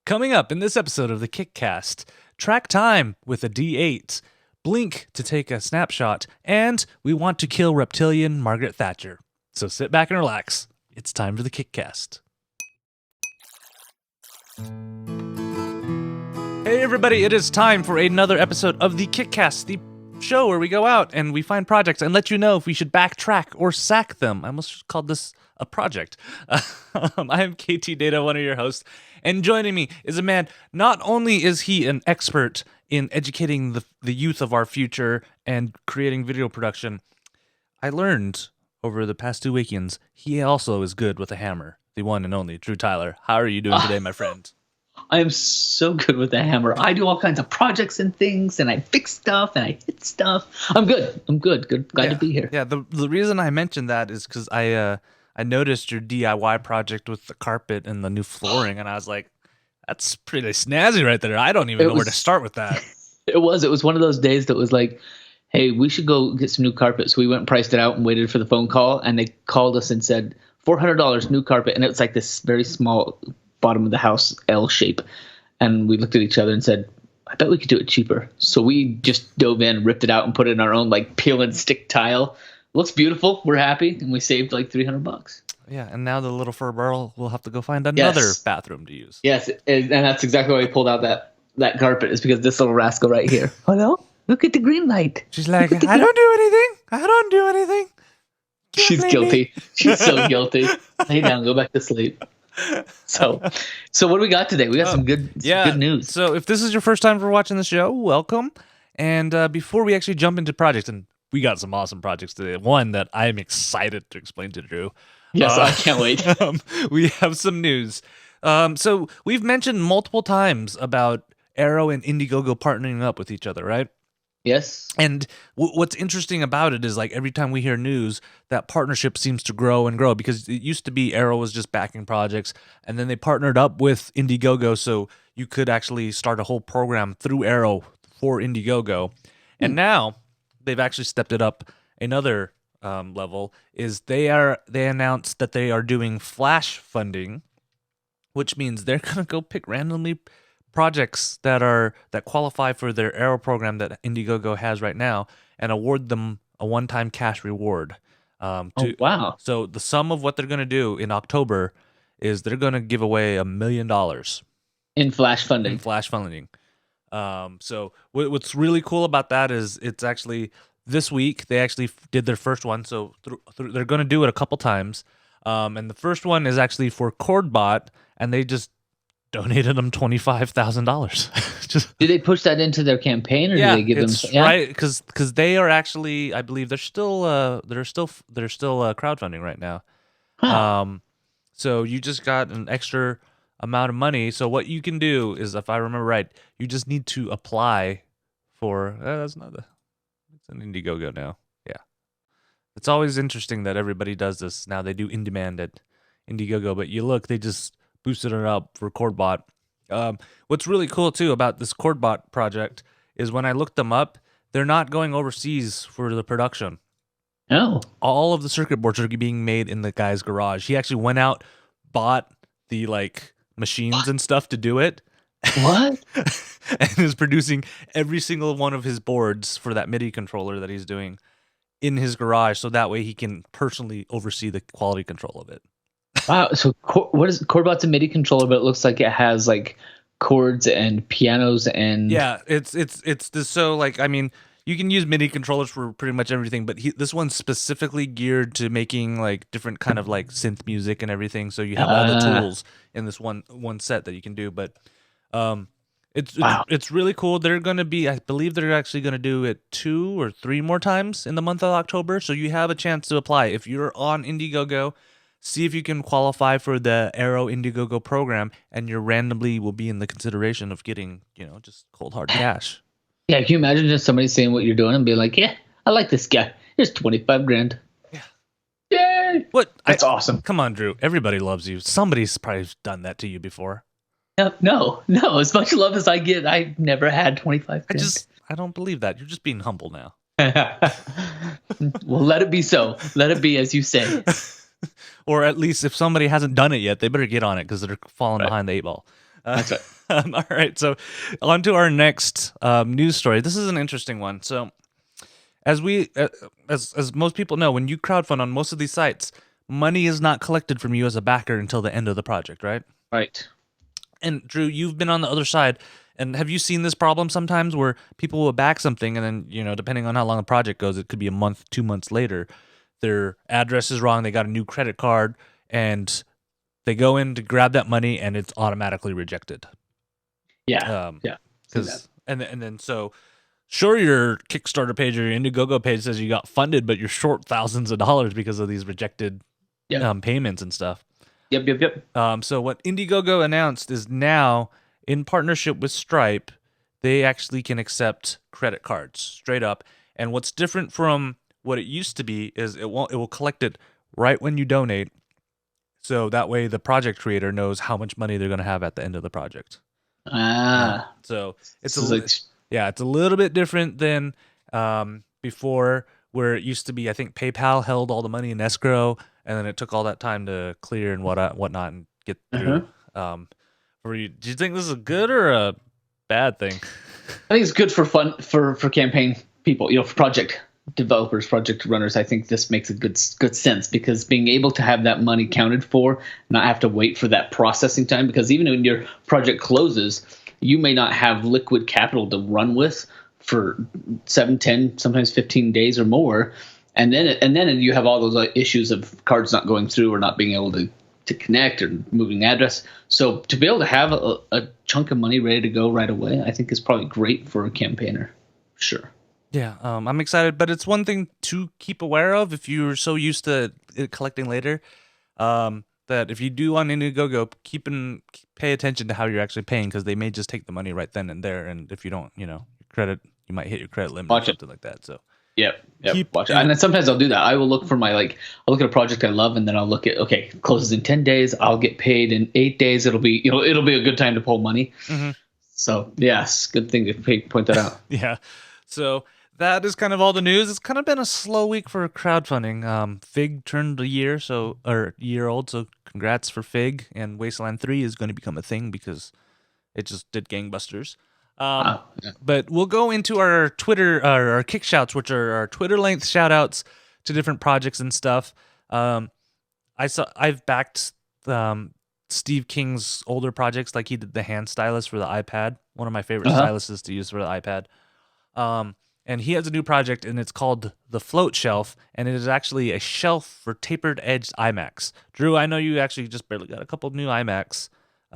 Coming up in this episode of the KickCast, track time with a D8, blink to take a snapshot, and we want to kill reptilian Margaret Thatcher. So sit back and relax. It's time for the KickCast. Hey everybody, it is time for another episode of the KickCast, the show where we go out and we find projects and let you know if we should backtrack or sack them. I almost called this a project. I am Ktdata, one of your hosts, and joining me is a man, not only is he an expert in educating the youth of our future and creating video production, I learned over the past 2 weekends, he also is good with a hammer. The one and only Drew Tyler. How are you doing today, my friend? I am so good with the hammer. I do all kinds of projects and things, and I fix stuff, and I hit stuff. I'm good. Glad to be here. Yeah, the reason I mentioned that is because I noticed your DIY project with the carpet and the new flooring, and I was like, that's pretty snazzy right there. I don't even know where to start with that. It was one of those days that was like, hey, we should go get some new carpet. So we went and priced it out and waited for the phone call, and they called us and said, $400 new carpet, and it was like this very small bottom of the house L shape, and we looked at each other and said, I bet we could do it cheaper. So we just dove in, ripped it out, and put it in our own like peel and stick tile. Looks beautiful. We're happy, and we saved like $300. Yeah, and now the little fur barrel will have to go find another bathroom to use. Yes, and that's exactly why we pulled out that carpet, is because this little rascal right here. Hello? Look at the green light. She's like, I don't do anything. She's guilty. She's so guilty. Lay down, go back to sleep. So what do we got today? We got some good news. So if this is your first time for watching the show, welcome. And before we actually jump into projects, and we got some awesome projects today. One that I'm excited to explain to Drew. Yes, I can't wait. We have some news. So we've mentioned multiple times about Arrow and Indiegogo partnering up with each other, right? Yes. And what's interesting about it is, like, every time we hear news, that partnership seems to grow and grow, because it used to be Arrow was just backing projects, and then they partnered up with Indiegogo, so you could actually start a whole program through Arrow for Indiegogo. And now they've actually stepped it up another level. Is they announced that they are doing flash funding, which means they're gonna go pick randomly projects that qualify for their Arrow program that Indiegogo has right now, and award them a one-time cash reward. Wow. So the sum of what they're going to do in October is they're going to give away $1 million in flash funding. So what's really cool about that is it's actually this week they actually did their first one. So they're going to do it a couple times. And the first one is actually for CordBot, and they just donated them $25,000. Did they push that into their campaign, or did they give them? Yeah, right, because they are actually, I believe they're still crowdfunding right now. Huh. So you just got an extra amount of money. So what you can do is, if I remember right, you just need to apply for. It's an Indiegogo now. Yeah, it's always interesting that everybody does this now. They do in demand at Indiegogo, but they just boosted it up for CordBot. What's really cool too about this CordBot project is when I looked them up, they're not going overseas for the production. Oh. All of the circuit boards are being made in the guy's garage. He actually went out, bought the machines and stuff to do it. What? And is producing every single one of his boards for that MIDI controller that he's doing in his garage, so that way he can personally oversee the quality control of it. Wow. So what is CordBot's a MIDI controller, but it looks like it has like chords and pianos and. Yeah, it's this. So I mean, you can use MIDI controllers for pretty much everything, but this one's specifically geared to making different kind of synth music and everything. So you have all the tools in this one set that you can do. But it's really cool. They're going to be, I believe they're actually going to do it 2 or 3 more times in the month of October. So you have a chance to apply if you're on Indiegogo. See if you can qualify for the Arrow Indiegogo program, and you randomly will be in the consideration of getting, just cold hard cash. Yeah, can you imagine just somebody saying what you're doing and being like, "Yeah, I like this guy. Here's $25,000." Yeah. Yay! What? That's awesome. Come on, Drew. Everybody loves you. Somebody's probably done that to you before. No. As much love as I get, I've never had $25,000. I don't believe that. You're just being humble now. Well, let it be so. Let it be as you say. Or at least if somebody hasn't done it yet, they better get on it because they're falling behind the 8 ball. That's right. All right, so on to our next news story. This is an interesting one. So, as we, as most people know, when you crowdfund on most of these sites, money is not collected from you as a backer until the end of the project, right? Right. And Drew, you've been on the other side, and have you seen this problem sometimes where people will back something, and then depending on how long the project goes, it could be a month, 2 months later, their address is wrong, they got a new credit card, and they go in to grab that money, and it's automatically rejected. Yeah. Yeah. See that. Because and then so sure, your Kickstarter page or your Indiegogo page says you got funded, but you're short thousands of dollars because of these rejected Yep. payments and stuff. Yep. So what Indiegogo announced is now, in partnership with Stripe, they actually can accept credit cards straight up. And what's different from what it used to be is it will collect it right when you donate. So that way the project creator knows how much money they're going to have at the end of the project. So it's it's a little bit different than before, where it used to be, I think PayPal held all the money in escrow, and then it took all that time to clear and whatnot and get through. Do you think this is a good or a bad thing? I think it's good for fun for campaign people, for project developers, project runners. I think this makes a good sense, because being able to have that money counted for, not have to wait for that processing time, because even when your project closes, you may not have liquid capital to run with for 7, 10, sometimes 15 days or more. And then you have all those issues of cards not going through or not being able to connect or moving address. So to be able to have a chunk of money ready to go right away, I think is probably great for a campaigner. Sure. Yeah, I'm excited, but it's one thing to keep aware of if you're so used to it collecting later, that if you do on Indiegogo, pay attention to how you're actually paying, because they may just take the money right then and there, and if you don't, your credit, you might hit your credit limit or something like that. So Yep. Watch it. And then sometimes I'll do that. I will look for I'll look at a project I love, and then I'll look at, okay, closes in 10 days. I'll get paid in 8 days. It'll be a good time to pull money. Mm-hmm. So yes, good thing to point that out. Yeah. So that is kind of all the news. It's kind of been a slow week for crowdfunding. Fig turned a year old. So congrats for Fig, and Wasteland 3 is going to become a thing because it just did gangbusters. Yeah. But we'll go into our Twitter, our kick shouts, which are our Twitter length shout outs to different projects and stuff. I've backed Steve King's older projects, like he did the hand stylus for the iPad, one of my favorite styluses to use for the iPad. And he has a new project, and it's called the Float Shelf, and it is actually a shelf for tapered edged iMacs. Drew, I know you actually just barely got a couple new iMacs.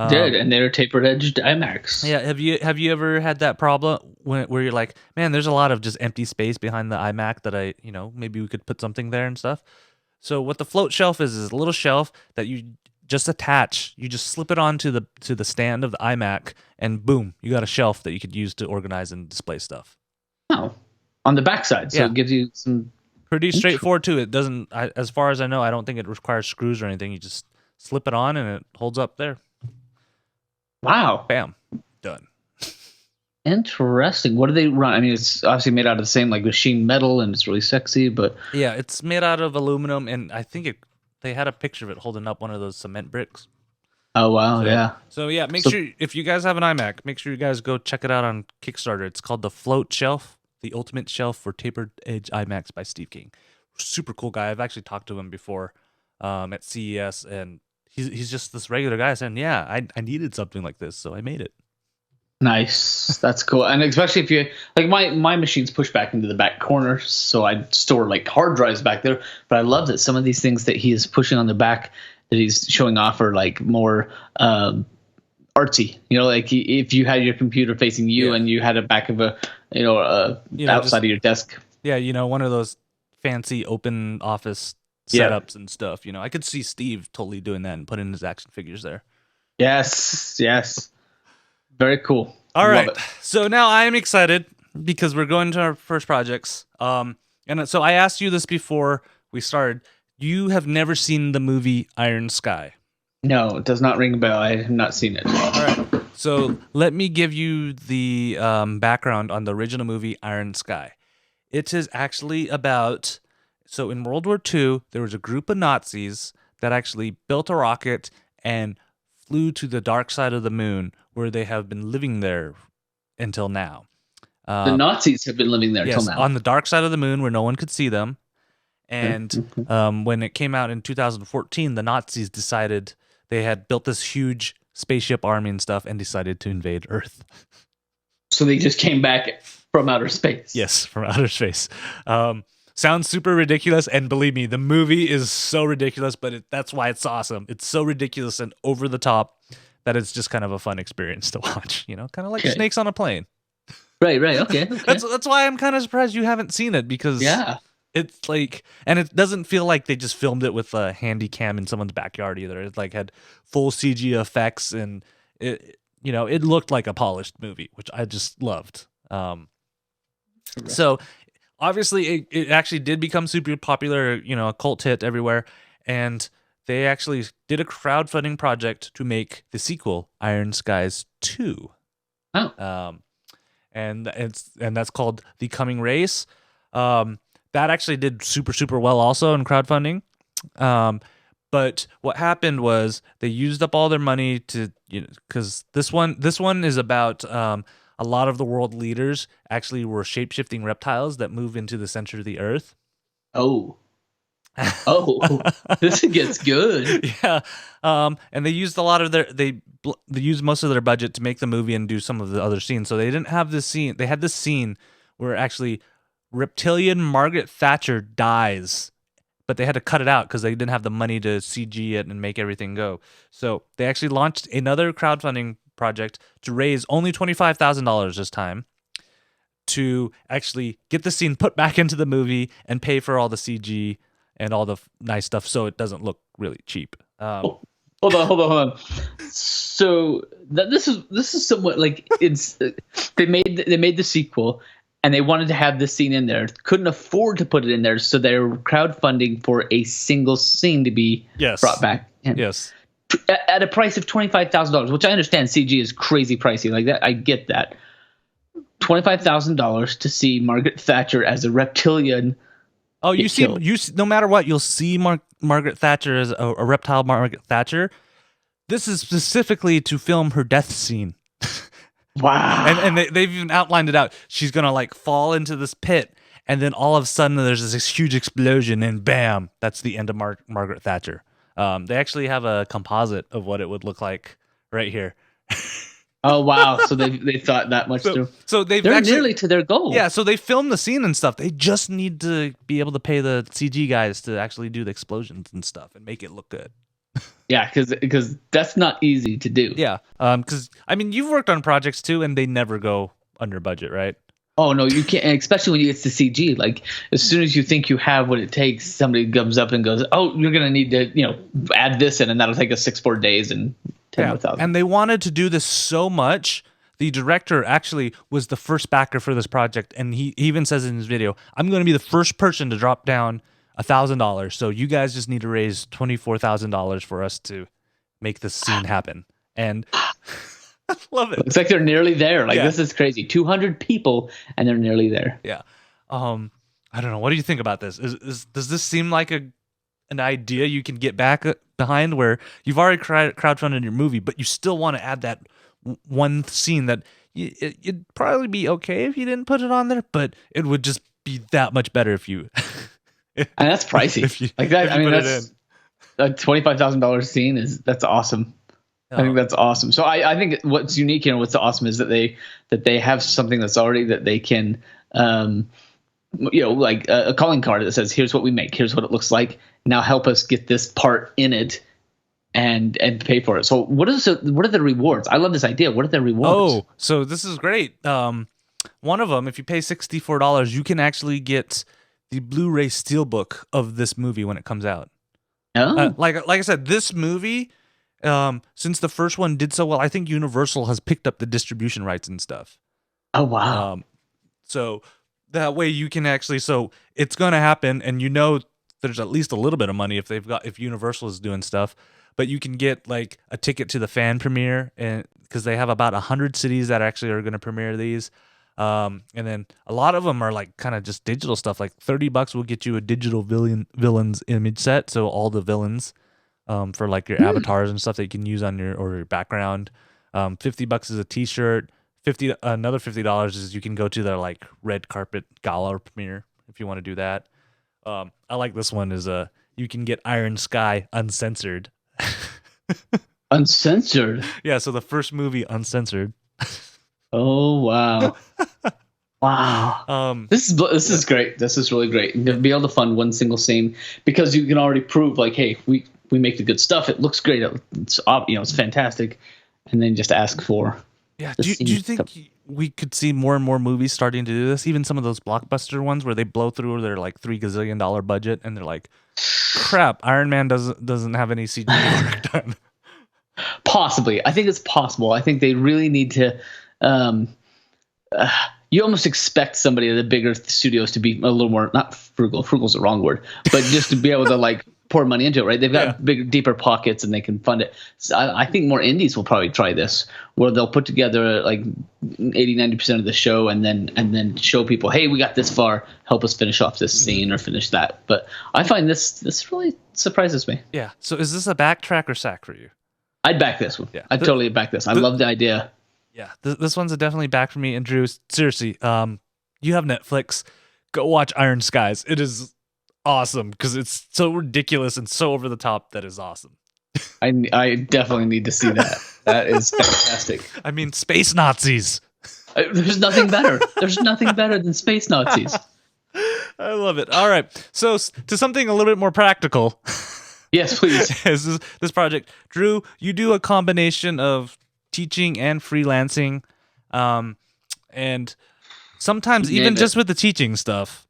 Did, and they're tapered edged iMacs. Yeah, have you ever had that problem where you're like, man, there's a lot of just empty space behind the iMac that maybe we could put something there and stuff. So what the Float Shelf is a little shelf that you just attach. You just slip it onto the stand of the iMac, and boom, you got a shelf that you could use to organize and display stuff. Oh, on the backside, so it gives you some pretty straightforward too. It doesn't, as far as I know, I don't think it requires screws or anything. You just slip it on, and it holds up there. Wow. Bam. Done. Interesting. What do they run? I mean, it's obviously made out of the same machine metal, and it's really sexy, but yeah, it's made out of aluminum, and I think they had a picture of it holding up one of those cement bricks. Oh wow, yeah. So yeah, make sure if you guys have an iMac, make sure you guys go check it out on Kickstarter. It's called the Float Shelf, the ultimate shelf for tapered edge iMacs by Steve King. Super cool guy. I've actually talked to him before at CES, and he's just this regular guy saying, yeah, I needed something like this, so I made it. Nice. That's cool. And especially if you my machines push back into the back corner, so I store hard drives back there. But I love that some of these things that he is pushing on the back that he's showing off are more artsy. If you had your computer facing you and you had a back of outside of your desk. Yeah, one of those fancy open office setups and stuff. I could see Steve totally doing that and putting his action figures there. Yes. Very cool. All right. So now I am excited because we're going to our first projects. And so I asked you this before we started. You have never seen the movie Iron Sky. No, it does not ring a bell. I have not seen it. All right. So let me give you the background on the original movie Iron Sky. It is actually about, so in World War II, there was a group of Nazis that actually built a rocket and flew to the dark side of the moon, where they have been living there until now. The Nazis have been living there till Yes, now. on the dark side of the moon where no one could see them. And Mhm. when it came out in 2014, the Nazis decided they had built this huge spaceship army and stuff and decided to invade Earth. So they just came back from outer space. Yes, from outer space. Sounds super ridiculous, and believe me, the movie is so ridiculous, but that's why it's awesome. It's so ridiculous and over the top that it's just kind of a fun experience to watch. You know, kind of like Okay. Snakes on a Plane. Right. Okay. That's why I'm kind of surprised you haven't seen it, because Yeah. it's like, and it doesn't feel like they just filmed it with a handy cam in someone's backyard either. It like had full CG effects, and it looked like a polished movie, which I just loved. So obviously it actually did become super popular, a cult hit everywhere, and they actually did a crowdfunding project to make the sequel, Iron Skies 2. Oh. And that's called The Coming Race. That actually did super, super well also in crowdfunding. But what happened was they used up all their money to, because this one is about a lot of the world leaders actually were shape-shifting reptiles that move into the center of the earth. Oh. This gets good. Yeah. And they used a lot of they used most of their budget to make the movie and do some of the other scenes. So they didn't have this scene. They had this scene where actually reptilian Margaret Thatcher dies, but they had to cut it out because they didn't have the money to CG it and make everything go. So they actually launched another crowdfunding project to raise only $25,000 this time to actually get the scene put back into the movie and pay for all the CG and all the nice stuff, so it doesn't look really cheap. Hold on. So this is somewhat like it's they made the sequel, and they wanted to have this scene in there. Couldn't afford to put it in there, so they're crowdfunding for a single scene to be brought back in. Yes. At a price of $25,000, which I understand CG is crazy pricey. Like that, I get that. $25,000 to see Margaret Thatcher as a reptilian. Oh, you see, no matter what, you'll see Margaret Thatcher as a reptile Margaret Thatcher. This is specifically to film her death scene. Wow. And they've even outlined it out. She's going to like fall into this pit, and then all of a sudden there's this huge explosion, and bam, that's the end of Margaret Thatcher. They actually have a composite of what it would look like right here. Oh wow! So they thought that much through. So they're nearly to their goal. Yeah, so they filmed the scene and stuff. They just need to be able to pay the CG guys to actually do the explosions and stuff and make it look good. Yeah, because that's not easy to do. Yeah, because I mean, you've worked on projects too, and they never go under budget, right? Oh no, you can't. Especially when you get to CG. Like as soon as you think you have what it takes, somebody comes up and goes, "Oh, you're gonna need to, add this in, and that'll take us 4 days and 10,000." And they wanted to do this so much. The director actually was the first backer for this project, and he even says in his video, "I'm going to be the first person to drop down $1,000. So you guys just need to raise $24,000 for us to make this scene happen." And I love it. Looks like they're nearly there. Like this is crazy. 200 people, and they're nearly there. Yeah. I don't know. What do you think about this? Does this seem like an idea you can get back behind, where you've already crowdfunded your movie, but you still want to add that one scene that it'd probably be okay if you didn't put it on there, but it would just be that much better if you. And that's pricey. Like that. I mean, that's a $25,000 scene that's awesome. I think that's awesome. So I think what's unique and what's awesome is that they have something that's already that they can, like a calling card that says, "Here's what we make. Here's what it looks like. Now help us get this part in it, and pay for it." So what are the rewards? I love this idea. What are the rewards? Oh, so this is great. One of them, if you pay $64, you can actually get the Blu-ray steelbook of this movie when it comes out. Oh. Like I said, this movie. Since the first one did so well, I think Universal has picked up the distribution rights and stuff. Oh wow! So that way you can actually, so it's going to happen, and there's at least a little bit of money if Universal is doing stuff, but you can get like a ticket to the fan premiere, and because they have about 100 cities that actually are going to premiere these, and then a lot of them are like kind of just digital stuff. Like $30 will get you a digital villains image set, so all the villains. for like your avatars and stuff that you can use on your background. $50 is a t-shirt. Another $50 is you can go to their like red carpet gala premiere if you want to do that. I like this one is you can get Iron Sky uncensored. Uncensored. Yeah, so the first movie uncensored. Oh wow. Wow. This is great. This is really great. And to be able to fund one single scene because you can already prove like, hey, we make the good stuff. It looks great. It's it's fantastic. And then just ask for. Yeah. Do you think we could see more and more movies starting to do this? Even some of those blockbuster ones where they blow through their like $3 gazillion budget and they're like, crap, Iron Man doesn't have any CGI work done. Possibly. I think it's possible. I think they really need to. You almost expect somebody at the bigger studios to be a little more, not frugal. Frugal's the wrong word, but just to be able to like pour money into it, right? They've got bigger, deeper pockets and they can fund it. So I think more indies will probably try this, where they'll put together like 80-90% of the show and then show people, hey, we got this far, help us finish off this scene or finish that. But I find this really surprises me. Yeah. So is this a backtrack or sack for you? I'd back this one. Yeah. I'd totally back this. I love the idea. Yeah, this one's a definitely back for me. And Drew, seriously, you have Netflix. Go watch Iron Skies. It is awesome because it's so ridiculous and so over the top that is awesome. I definitely need to see that. That is fantastic. I mean, space Nazis. There's nothing better. There's nothing better than space Nazis. I love it. All right, so to something a little bit more practical. Yes, please. is this project. Drew, you do a combination of teaching and freelancing, and sometimes even just with the teaching stuff,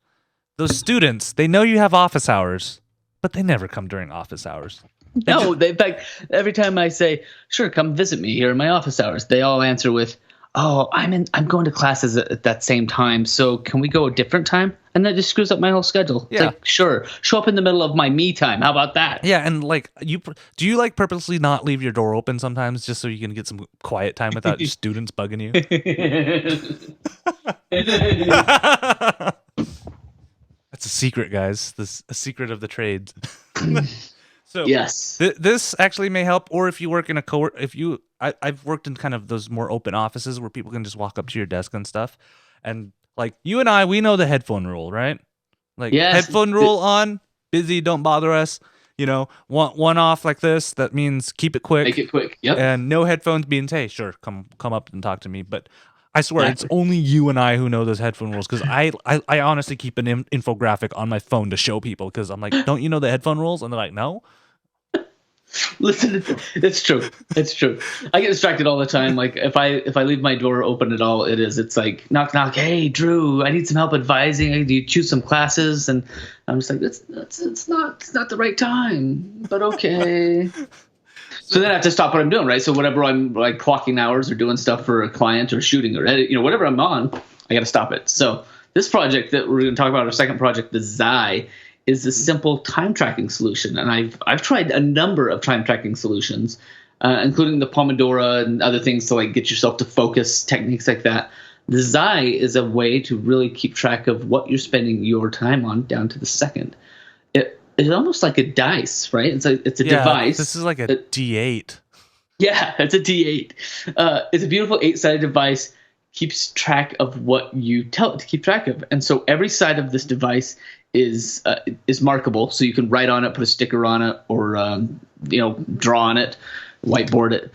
those students, they know you have office hours, but they never come during office hours. No, in fact, every time I say, sure, come visit me here in my office hours, they all answer with, oh, I'm going to classes at that same time, so can we go a different time? And that just screws up my whole schedule. Yeah. It's like, sure, show up in the middle of my me time. How about that? Yeah, and like do you like purposely not leave your door open sometimes just so you can get some quiet time without your students bugging you? That's a secret, guys. This a secret of the trades. So yes, this actually may help. Or if you work in I've worked in kind of those more open offices where people can just walk up to your desk and stuff, and like you and I, we know the headphone rule, right? Like headphone rule on, busy, don't bother us. You know, one off like this. That means keep it quick. Make it quick. Yep. And no headphones means, hey, sure, come up and talk to me. But I swear it's only you and I who know those headphone rules because I honestly keep an infographic on my phone to show people because I'm like, don't you know the headphone rules? And they're like, no. Listen, it's true. It's true. I get distracted all the time. Like if I leave my door open at all, it's like knock knock. Hey, Drew, I need some help advising. Do you choose some classes? And I'm just like, it's not the right time. But okay. So then I have to stop what I'm doing, right? So whatever I'm like clocking hours or doing stuff for a client or shooting or edit, whatever I'm on, I got to stop it. So this project that we're going to talk about, our second project, the Xi, is a simple time tracking solution. And I've tried a number of time tracking solutions, including the Pomodoro and other things to like get yourself to focus, techniques like that. The Xi is a way to really keep track of what you're spending your time on down to the second. It's almost like a dice, right? It's a device. This is like a D8. Yeah, it's a D8. It's a beautiful 8-sided device. Keeps track of what you tell it to keep track of. And so every side of this device is markable. So you can write on it, put a sticker on it, or draw on it, whiteboard it.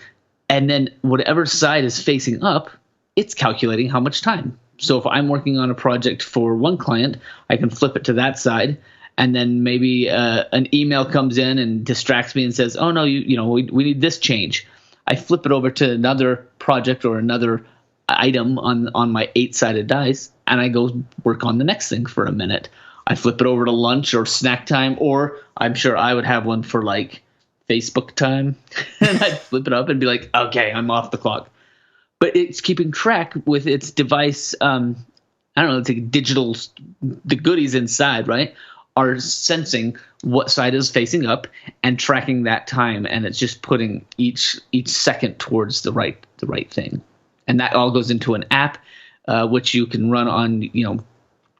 And then whatever side is facing up, it's calculating how much time. So if I'm working on a project for one client, I can flip it to that side. And then maybe an email comes in and distracts me and says, "Oh no, we need this change." I flip it over to another project or another item on my 8-sided dice, and I go work on the next thing for a minute. I flip it over to lunch or snack time, or I'm sure I would have one for like Facebook time, and I'd flip it up and be like, "Okay, I'm off the clock." But it's keeping track with its device. I don't know. It's like digital. The goodies inside, right, are sensing what side is facing up and tracking that time, and it's just putting each second towards the right thing, and that all goes into an app, which you can run on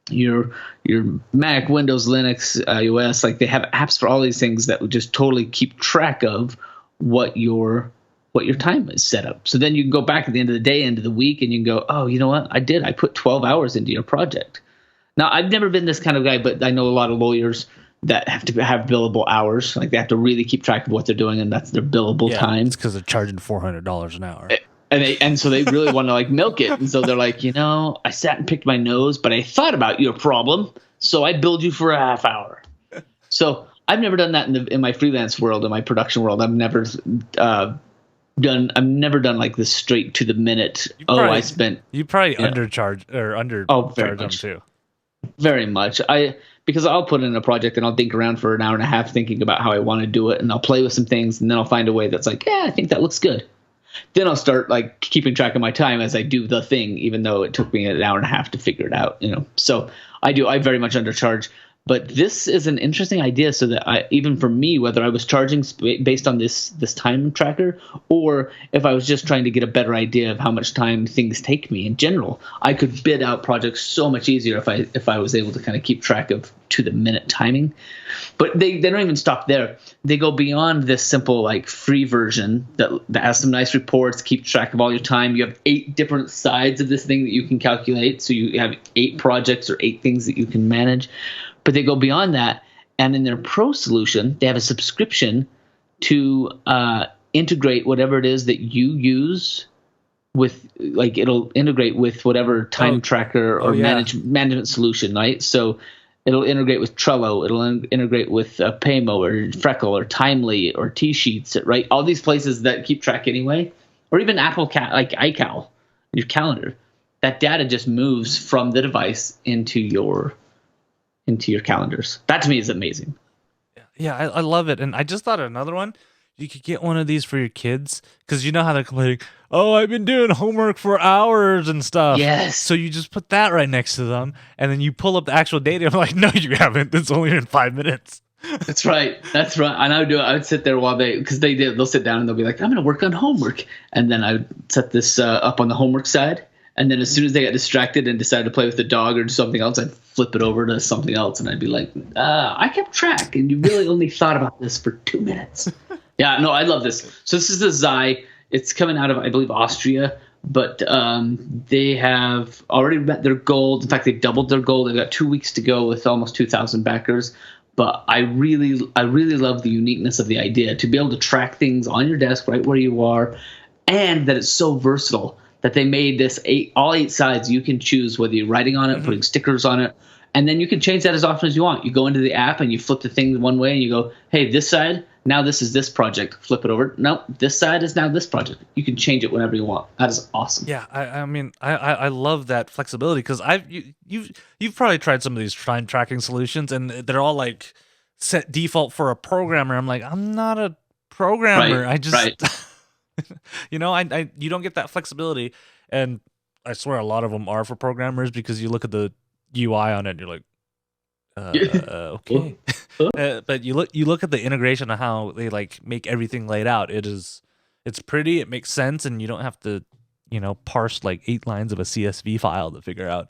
your Mac, Windows, Linux, iOS. Like they have apps for all these things that would just totally keep track of what your time is set up. So then you can go back at the end of the day, end of the week, and you can go, oh, you know what? I put 12 hours into your project. Now, I've never been this kind of guy, but I know a lot of lawyers that have to have billable hours. Like they have to really keep track of what they're doing, and that's their billable time. It's because they're charging $400 an hour. And so they really want to like milk it. And so they're like, I sat and picked my nose, but I thought about your problem, so I billed you for a half hour. So I've never done that in my freelance world, in my production world. I've never done like this straight to the minute. You probably undercharge or undercharge them too. Very much. Because I'll put in a project and I'll think around for an hour and a half thinking about how I want to do it, and I'll play with some things, and then I'll find a way that's like, yeah, I think that looks good. Then I'll start like keeping track of my time as I do the thing, even though it took me an hour and a half to figure it out. So I very much undercharge. But this is an interesting idea, so that even for me, whether I was charging based on this time tracker, or if I was just trying to get a better idea of how much time things take me in general, I could bid out projects so much easier if I was able to kind of keep track of to the minute timing. But they don't even stop there. They go beyond this simple like free version that has some nice reports, keeps track of all your time. You have 8 different sides of this thing that you can calculate. So you have 8 projects or 8 things that you can manage. But they go beyond that, and in their pro solution, they have a subscription to integrate whatever it is that you use with, like it'll integrate with whatever time tracker or management solution, right? So it'll integrate with Trello, it'll integrate with Paymo or Freckle or Timely or T-Sheets, right? All these places that keep track anyway, or even Apple like iCal, your calendar. That data just moves from the device into your calendars. That to me is amazing. Yeah, I love it. And I just thought of another one. You could get one of these for your kids, because you know how they're complaining, oh, I've been doing homework for hours and stuff. Yes. So you just put that right next to them, and then you pull up the actual data. I'm like, no, you haven't. It's only in 5 minutes. That's right. And I would do it. I would sit there while they'll sit down and they'll be like, I'm going to work on homework. And then I would set this up on the homework side. And then as soon as they got distracted and decided to play with the dog or do something else, I'd flip it over to something else. And I'd be like, I kept track. And you really only thought about this for 2 minutes. Yeah, no, I love this. So this is the Xi. It's coming out of, I believe, Austria. But they have already met their goal. In fact, they doubled their goal. They've got 2 weeks to go with almost 2,000 backers. But I really love the uniqueness of the idea to be able to track things on your desk right where you are, and that it's so versatile. That they made this all 8 sides. You can choose whether you're writing on it, putting stickers on it, and then you can change that as often as you want. You go into the app and you flip the thing one way and you go, hey, this side, now this is this project. Flip it over. No, this side is now this project. You can change it whenever you want. That is awesome. Yeah, I mean, I love that flexibility, because you've probably tried some of these time tracking solutions, and they're all like set default for a programmer. I'm like, I'm not a programmer. Right, I just you don't get that flexibility, and I swear a lot of them are for programmers, because you look at the UI on it and you're like, okay. But you look at the integration of how they like make everything laid out. It's pretty, it makes sense, and you don't have to parse like 8 lines of a CSV file to figure out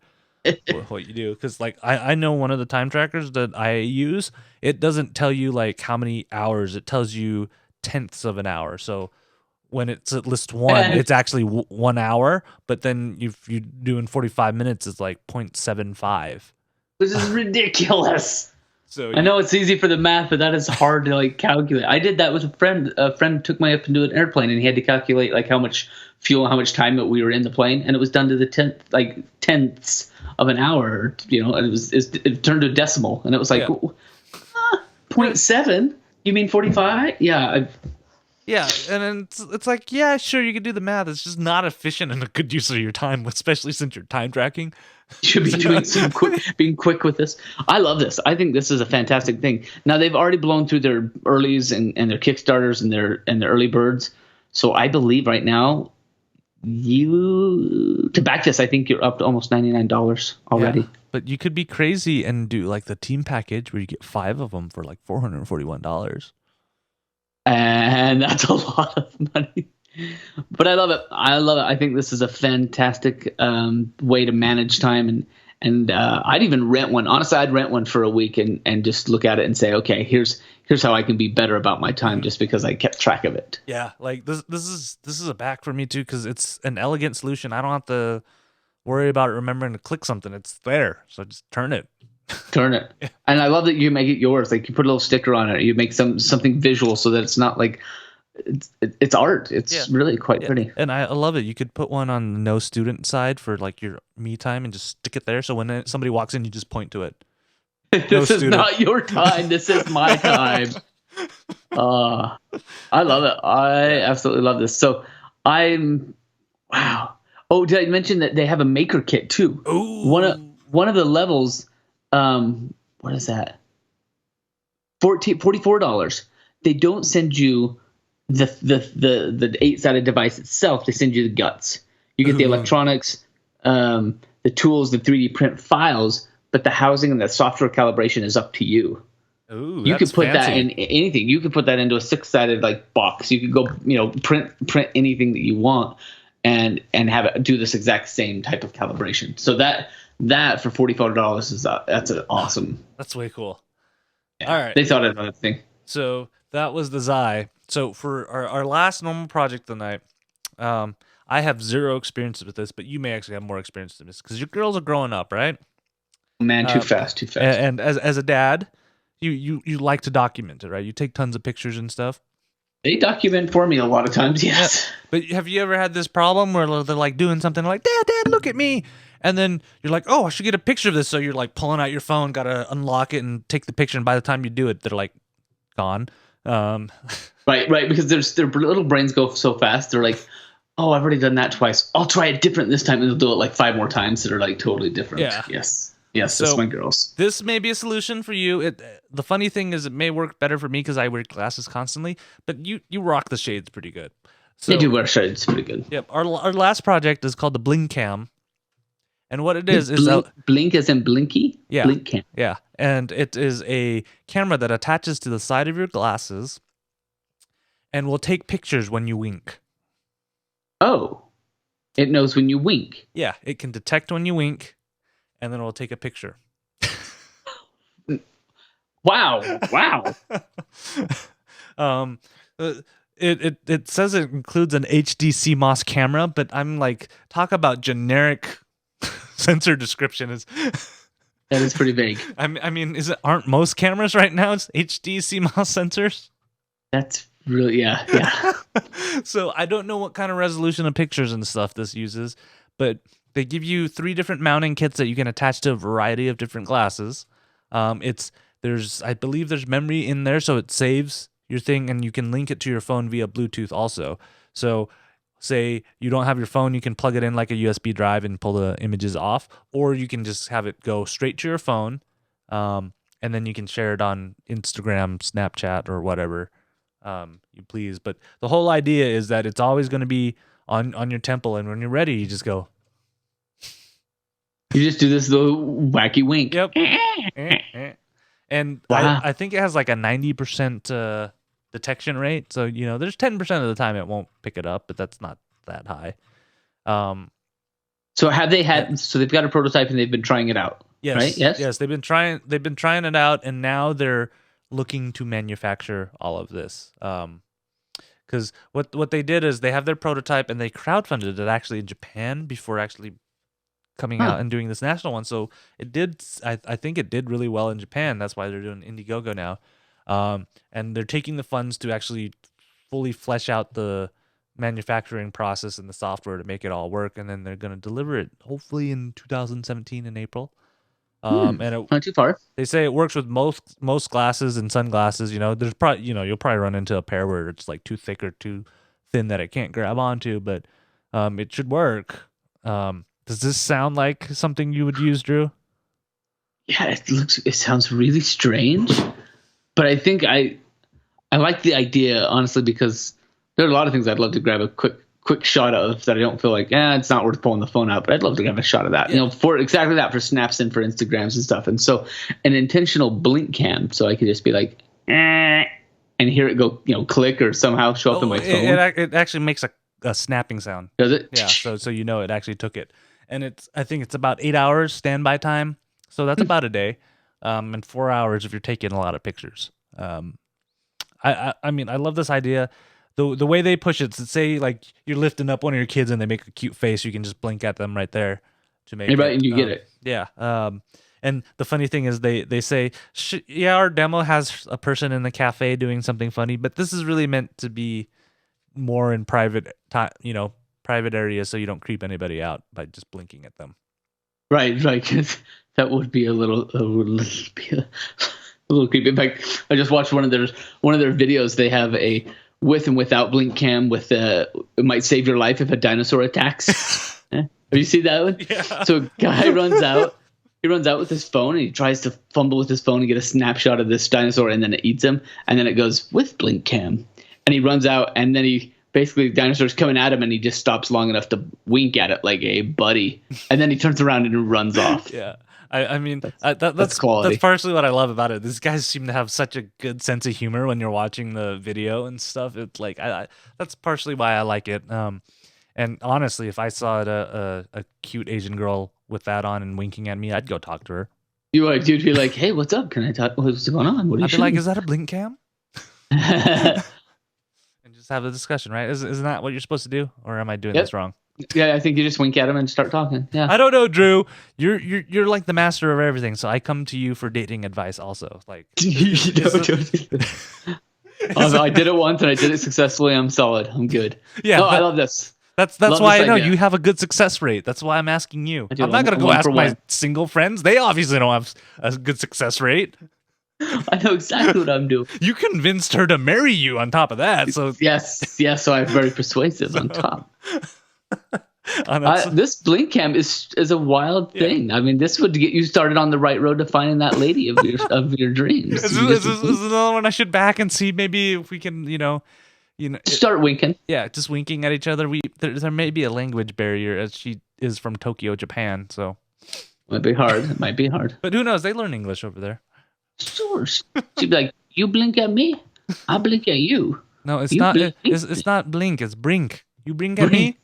what you do. Because like I know one of the time trackers that I use, it doesn't tell you like how many hours, it tells you tenths of an hour. So when it's at list 1, it's actually 1 hour, but then if you're doing 45 minutes, it's like 0.75. Which is ridiculous. So I know it's easy for the math, but that is hard to like calculate. I did that with a friend. A friend took me up into an airplane, and he had to calculate like how much fuel, how much time that we were in the plane, and it was done to the tenths of an hour. And it turned to a decimal, and it was like 0.7. You mean 45? Yeah. Yeah, and it's like, yeah, sure, you can do the math. It's just not efficient and a good use of your time, especially since you're time tracking. You should be doing being quick with this. I love this. I think this is a fantastic thing. Now they've already blown through their earlies and their Kickstarters and their early birds. So I believe right now, to back this, I think you're up to almost $99 already. Yeah, but you could be crazy and do like the team package where you get 5 of them for like $441. And that's a lot of money. But I love it. I think this is a fantastic way to manage time. And I'd even rent one. Honestly, I'd rent one for a week and just look at it and say, okay, here's how I can be better about my time, just because I kept track of it. Yeah, like this is a back for me too, because it's an elegant solution. I don't have to worry about remembering to click something. It's there, so just turn it. Turn it. And I love that you make it yours. Like, you put a little sticker on it. You make something visual so that it's not like it's art. It's really quite pretty. And I love it. You could put one on the no student side for like your me time and just stick it there. So when somebody walks in, you just point to it. This is not your time. This is my time. I love it. I absolutely love this. So wow. Oh, did I mention that they have a maker kit too? Ooh. One of the levels. What is that? $44. They don't send you the 8-sided device itself. They send you the guts. You get the electronics, the tools, the 3D print files, but the housing and the software calibration is up to you. Ooh, you could put fancy. that in anything. You could put that into a 6-sided like box. You could go, print anything that you want and have it do this exact same type of calibration. So that for $44 is that's an awesome. That's way cool. Yeah, all right, they thought of that thing. So that was the Xi. So for our last normal project tonight, I have zero experience with this, but you may actually have more experience with this because your girls are growing up, right? Man, too fast. And as a dad, you like to document it, right? You take tons of pictures and stuff. They document for me a lot of times, yes. Yeah. But have you ever had this problem where they're like doing something like, Dad, look at me. And then you're like, oh, I should get a picture of this. So you're like pulling out your phone, got to unlock it and take the picture. And by the time you do it, they're like gone. Right. Because their little brains go so fast. They're like, oh, I've already done that twice. I'll try it different this time. And they'll do it like 5 more times that are like totally different. Yeah. Yes, so that's my girls. This may be a solution for you. The funny thing is it may work better for me because I wear glasses constantly, but you rock the shades pretty good. So, they do wear shades pretty good. Yep. Our last project is called the Bling Cam. And what it is blink as in blinky? Yeah. Blink Cam. Yeah. And it is a camera that attaches to the side of your glasses and will take pictures when you wink. Oh. It knows when you wink. Yeah, it can detect when you wink and then it will take a picture. Wow. It says it includes an HD CMOS camera, but I'm like, talk about generic sensor description that is pretty vague. I mean, aren't most cameras right now it's HD CMOS sensors? That's really yeah. So I don't know what kind of resolution of pictures and stuff this uses, but they give you 3 different mounting kits that you can attach to a variety of different glasses. I believe there's memory in there, so it saves your thing, and you can link it to your phone via Bluetooth also. So say you don't have your phone, you can plug it in like a USB drive and pull the images off, or you can just have it go straight to your phone, and then you can share it on Instagram, Snapchat, or whatever you please. But the whole idea is that it's always going to be on your temple, and when you're ready, you just go. You just do this little wacky wink. Yep. And wow. I think it has like a 90% detection rate. So, there's 10% of the time it won't pick it up, but that's not that high. So have they had? So they've got a prototype and they've been trying it out. Yes. Right? Yes. They've been trying it out, and now they're looking to manufacture all of this. Because what they did is they have their prototype and they crowdfunded it actually in Japan before actually coming out and doing this national one. So it did. I think it did really well in Japan. That's why they're doing Indiegogo now. And they're taking the funds to actually fully flesh out the manufacturing process and the software to make it all work, and then they're going to deliver it hopefully in 2017 in April. And it, not too far. They say it works with most glasses and sunglasses. There's probably you'll probably run into a pair where it's like too thick or too thin that it can't grab onto, but it should work. Does this sound like something you would use, Drew? Yeah, it sounds really strange, but I think I like the idea, honestly, because there are a lot of things I'd love to grab a quick shot of that I don't feel like, it's not worth pulling the phone out, but I'd love to have a shot of that, for exactly that, for snaps and for Instagrams and stuff. And so an intentional blink cam, so I could just be like, and hear it go, click or somehow show up in my phone. It actually makes a snapping sound. Does it? Yeah, so it actually took it. and I think it's about 8 hours standby time, so that's about a day, and 4 hours if you're taking a lot of pictures. I mean, I love this idea. The way they push it, so say like you're lifting up one of your kids and they make a cute face, you can just blink at them right there to make You're right, it. and you get it. Yeah. And the funny thing is they say, yeah, our demo has a person in the cafe doing something funny, but this is really meant to be more in private private areas, so you don't creep anybody out by just blinking at them. Right, 'cause that would be a little creepy. In fact, I just watched one of their videos. They have a with and without blink cam with it might save your life if a dinosaur attacks. Have you seen that one? Yeah. So a guy runs out. He runs out with his phone and he tries to fumble with his phone and get a snapshot of this dinosaur, and then it eats him. And then it goes with blink cam, and he runs out, and then he basically the dinosaur's coming at him, and he just stops long enough to wink at it like a buddy, and then he turns around and runs off. Yeah. I mean, that's quality. That's partially what I love about it. These guys seem to have such a good sense of humor when you're watching the video and stuff. It's like that's partially why I like it. And honestly, if I saw a cute Asian girl with that on and winking at me, I'd go talk to her. You'd be like, "Hey, what's up? Can I talk? What's going on? What are you?" I'd be like, "Is that a blink cam?" And just have a discussion, right? Isn't that what you're supposed to do, or am I doing this wrong? Yeah, I think you just wink at him and start talking. Yeah. I don't know, Drew. You're like the master of everything, so I come to you for dating advice also. Like, I did it once and I did it successfully. I'm solid. I'm good. Yeah, I love this. That's why I know you have a good success rate. That's why I'm asking you. I'm not gonna go ask my single friends. They obviously don't have a good success rate. I know exactly what I'm doing. You convinced her to marry you on top of that. So yes. So I'm very persuasive on top. Oh, this blink cam is a wild thing. I mean, this would get you started on the right road to finding that lady of your dreams. Is another one I should back and see maybe if we can, start winking. Yeah, just winking at each other. There may be a language barrier as she is from Tokyo, Japan. So might be hard. It might be hard. But who knows? They learn English over there. Sure. She'd be like, "You blink at me, I blink at you." No, it's not. It's not blink. It's brink. You blink at me.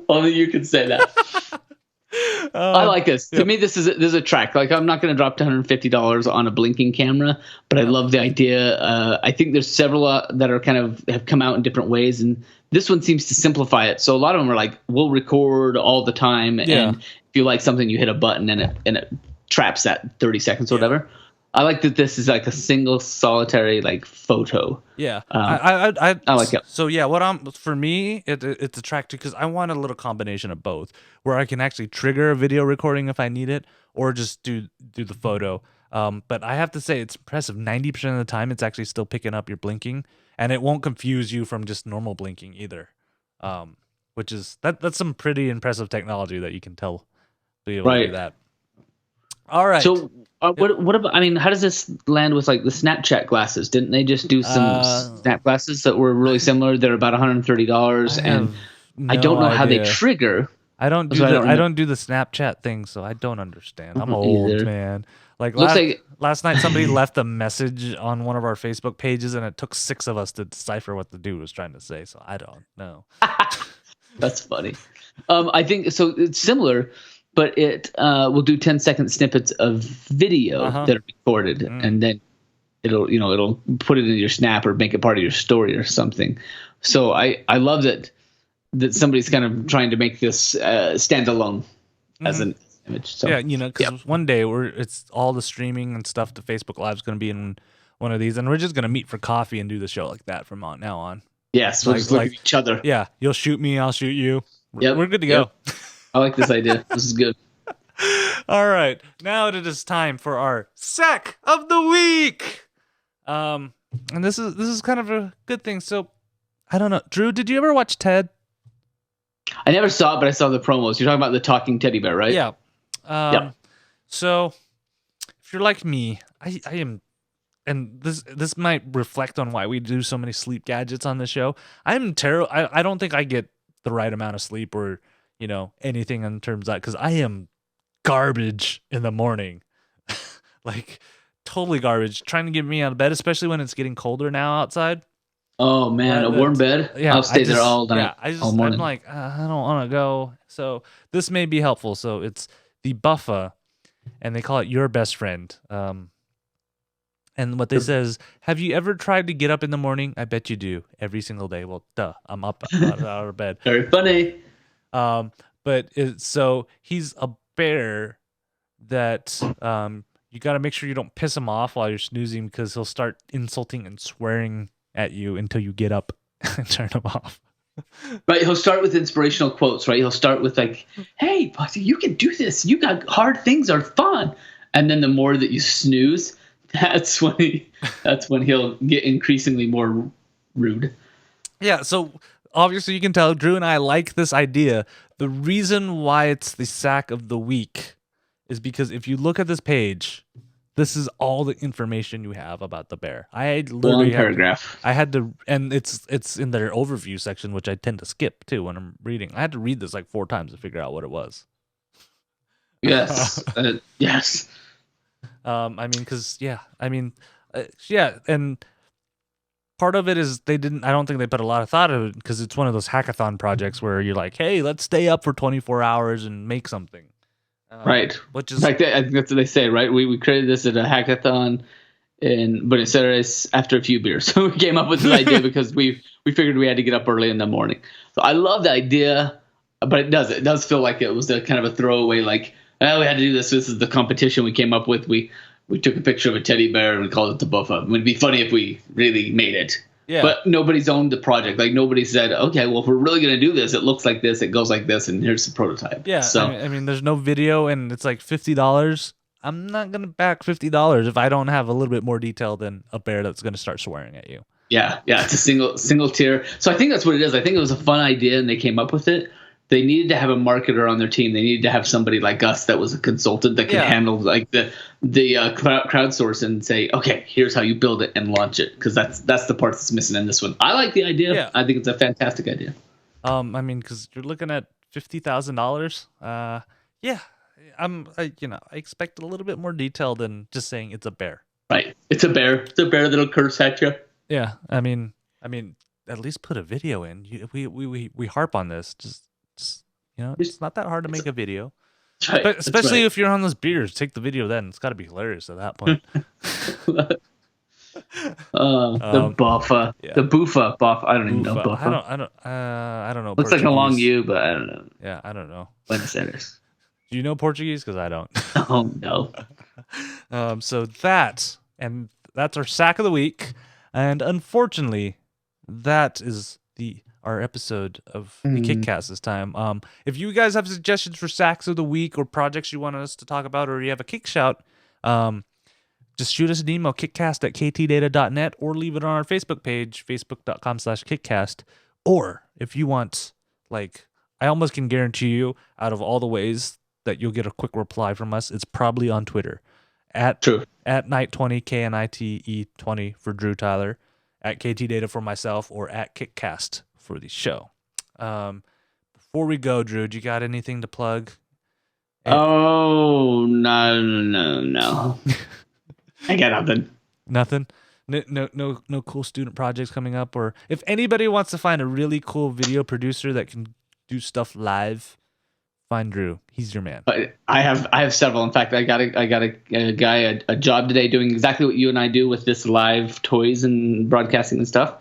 Only you can say that. I like this. To me, this is a track. Like, I'm not going to drop $250 on a blinking camera, but I love the idea. I think there's several that are have come out in different ways, and this one seems to simplify it. So a lot of them are like, we'll record all the time, and if you like something, you hit a button and it traps that 30 seconds or whatever. I like that this is like a single solitary like photo. Yeah, I like it. So yeah, for me, it's attractive because I want a little combination of both, where I can actually trigger a video recording if I need it, or just do the photo. But I have to say, it's impressive. 90% of the time, it's actually still picking up your blinking, and it won't confuse you from just normal blinking either. Which is that's some pretty impressive technology that you can tell be able to do that. All right. So what about? I mean, how does this land with like the Snapchat glasses? Didn't they just do some Snap glasses that were really similar? They're about $130, and I don't know how they trigger. I don't do the Snapchat thing, so I don't understand. I'm old, man. Like last night, somebody left a message on one of our Facebook pages, and it took 6 of us to decipher what the dude was trying to say. So I don't know. That's funny. I think so. It's similar. But it will do 10-second snippets of video that are recorded, and then it'll put it in your Snap or make it part of your story or something. So I love that somebody's kind of trying to make this stand alone as an image. So, yeah, because one day it's all the streaming and stuff. The Facebook Live is going to be in one of these, and we're just going to meet for coffee and do the show like that from now on. Yes, we'll just look at each other. Yeah, you'll shoot me, I'll shoot you. Yep. We're good to go. I like this idea. This is good. All right. Now it is time for our Sack of the Week. And this is kind of a good thing. So, I don't know. Drew, did you ever watch Ted? I never saw it, but I saw the promos. You're talking about the talking teddy bear, right? Yeah. So, if you're like me, I am, and this might reflect on why we do so many sleep gadgets on the show. I'm terrible. I don't think I get the right amount of sleep or anything in terms of that, because I am garbage in the morning. Like totally garbage, trying to get me out of bed, especially when it's getting colder now outside. Oh man, a warm bed. Yeah, I'll stay there all night, yeah, all I'm morning. like, I don't want to go. So this may be helpful. So it's the buffa, and they call it your best friend. And what they say is, have you ever tried to get up in the morning? I bet you do every single day. Well, duh, I'm up out of bed. Very funny. But so he's a bear that you got to make sure you don't piss him off while you're snoozing, because he'll start insulting and swearing at you until you get up and turn him off. Right, he'll start with inspirational quotes, right? He'll start with like, "Hey, Bugsy, you can do this. You got hard things are fun." And then the more that you snooze, that's when he'll get increasingly more rude. Yeah, so obviously you can tell Drew and I like this idea. The reason why it's the sack of the week is because if you look at this page, this is all the information you have about the bear. I literally Long paragraph. I had to, and it's in their overview section, which I tend to skip too when I'm reading. I had to read this like 4 times to figure out what it was. Yes. Yes. I mean, because yeah, and part of it is I don't think they put a lot of thought into it, because it's one of those hackathon projects where you're like, hey, let's stay up for 24 hours and make something. Right. Which is like I think that's what they say, right? We created this at a hackathon, but it started after a few beers. So we came up with this idea because we figured we had to get up early in the morning. So I love the idea, but it does feel like it was a kind of a throwaway, like, oh, we had to do this. This is the competition we came up with. We took a picture of a teddy bear and we called it the buffa. It would be funny if we really made it. Yeah. But nobody's owned the project. Like, nobody said, okay, well, if we're really going to do this, it looks like this, it goes like this, and here's the prototype. Yeah. So I mean, there's no video, and it's like $50. I'm not gonna back $50 if I don't have a little bit more detail than a bear that's gonna start swearing at you. Yeah, it's a single tier. So I think that's what it is. I think it was a fun idea, and they came up with it. They needed to have a marketer on their team. They needed to have somebody like us that was a consultant that could handle like the crowdsource and say, okay, here's how you build it and launch it, because that's the part that's missing in this one. I like the idea. Yeah. I think it's a fantastic idea. I mean, because you're looking at $50,000. Yeah, I expect a little bit more detail than just saying it's a bear. Right, it's a bear. It's a bear that'll curse at you. Yeah, I mean, at least put a video in. We harp on this. Just it's not that hard to make a video. Right, but especially if you're on those beers, take the video then. It's got to be hilarious at that point. The buffa, the buffa, buff. I don't even know buffa. I don't know. Looks like a long U, but I don't know. Yeah, I don't know. Buenos Aires. Do you know Portuguese? Because I don't. Oh no. So that's our sack of the week, and unfortunately, that is our episode of the KickCast this time. If you guys have suggestions for sacks of the week or projects you want us to talk about, or you have a kick shout, just shoot us an email, kickcast@ktdata.net, or leave it on our Facebook page, facebook.com/kickcast. Or if you want, like, I almost can guarantee you, out of all the ways that you'll get a quick reply from us, it's probably on Twitter. At Night20, KNITE20 for Drew Tyler, at KTData for myself, or at KickCast for the show. Before we go, Drew, do you got anything to plug? Oh, no. I got nothing. Nothing? No cool student projects coming up? Or if anybody wants to find a really cool video producer that can do stuff live, find Drew. He's your man. I have several. In fact, I got a guy a job today doing exactly what you and I do with this live toys and broadcasting and stuff.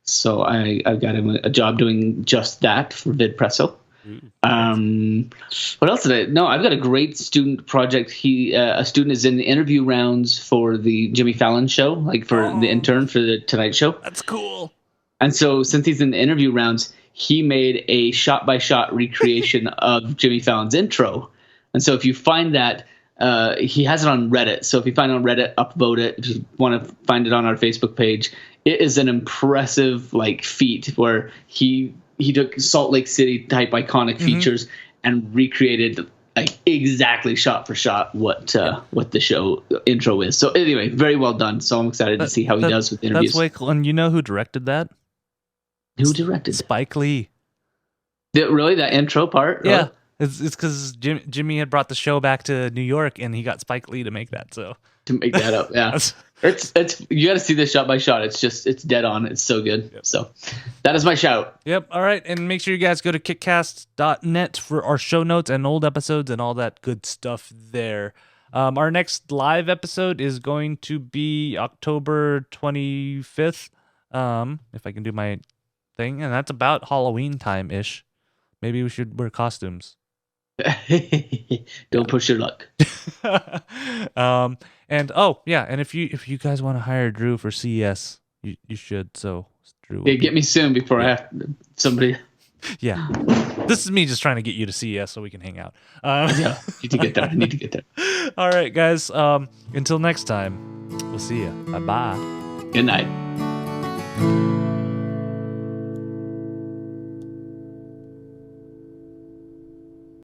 So I've got him a job doing just that for VidPresso. What else did I? No, I've got a great student project. A student is in the interview rounds for the Jimmy Fallon show, like for the intern for the Tonight Show. That's cool. And so since he's in the interview rounds, he made a shot-by-shot recreation of Jimmy Fallon's intro. And so if you find that, he has it on Reddit. So if you find it on Reddit, upvote it. If you want to find it on our Facebook page, it is an impressive feat where he took Salt Lake City type iconic features and recreated exactly shot for shot what the show intro is. So anyway, very well done. So I'm excited to see how he does with interviews. That's way cool. And you know who directed that? Who directed Spike Lee. Really? That intro part? Yeah. It's because Jimmy had brought the show back to New York, and he got Spike Lee to make that. So to make that up. Yeah. It's you got to see this shot by shot. It's dead on. It's so good. Yep. So that is my shout. Yep. All right. And make sure you guys go to kickcast.net for our show notes and old episodes and all that good stuff there. Our next live episode is going to be October 25th. If I can do my thing, and that's about Halloween time ish. Maybe we should wear costumes. Don't push your luck. And if you guys want to hire Drew for CES, you should. So Drew, get me soon before I have somebody. Yeah, this is me just trying to get you to CES so we can hang out. Yeah, need to get there. I need to get there. All right, guys. Until next time, we'll see you. Bye bye. Good night.